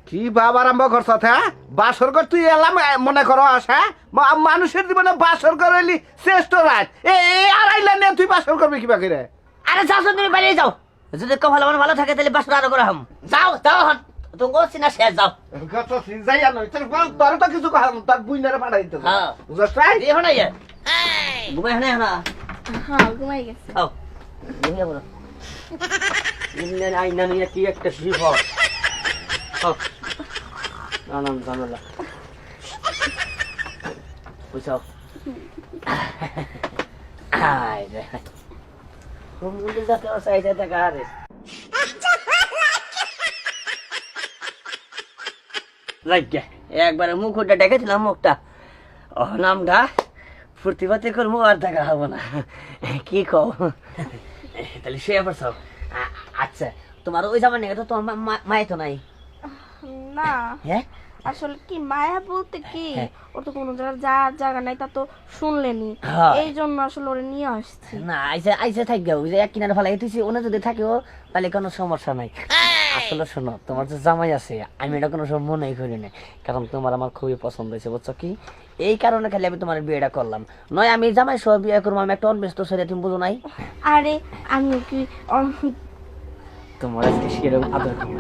কি বাবা আরম্ভ করছ হ্যাঁ? বাসর কর তুই এলাম মনে করো আশা মানুষের জীবনে বাসর করলি শ্রেষ্ঠ রাত আড়াইলা নিয়ে তুই বাসর করবি কিবা করে? আরে যাও তুমি বাইরে যাও, যদি কপাল আমার ভালো থাকে তাহলে বাসর আরো করে হাম। যাও যাও হন তুমি বলছি না শেষ যাও। যাই আনো তোর তো কিছু তোর বুইনারে পাঠাই দিতে হ্যাঁ দিয়ে হন ইয়ে ঘুমাই হনে হনা। হ্যাঁ ঘুমাই গেছে। যাও ঘুমিয়ে পড়ো। ইন্ডিয়ান আইনা নিয়ে কি একটা বিপদ। নানান ঝামেলা বুঝাও। আয় রে মুন্ডি যাতে সাইডে দেখা রে লাগে একবারে মুখ উঠে ডেকেছিলাম, মুখটা ও নামটা ফুর্তি ফার্তি করবো আর দেখা হবো না। কি কও তাহলে শুয়ে পড়ছাও? আচ্ছা তোমার ওই জামা নেই তো, তোমার মায় তো নাই? না হ্যাঁ আসলে কি মায়া বলতে কি, ওর তো কোনো জায়গা নাই, তা তো শুনলেনি, এই জন্য আসলে ওরে নিয়ে আসছি। না আইসে আইসে থাকবে, ওই যে এক কিনারে ফেলাই তুই ওনে যদি থাকেও তাহলে কোনো সমস্যা নাই। আসলে শোনো, তোমার যে জামাই আছে আমি এটা কোনো সময় মনেই করি না, কারণ তোমার আমার খুবই পছন্দ হয়েছে বুঝছো কি, এই কারণে খালি আমি তোমার বিয়েটা করলাম। নয় আমি জামাই সহ বিয়ে করবো, আমি একটা অনব্যস্ত ছেলে, তুমি বুঝো নাই? আরে আমিও কি তোমার আজকে সেরকম আদর করবো।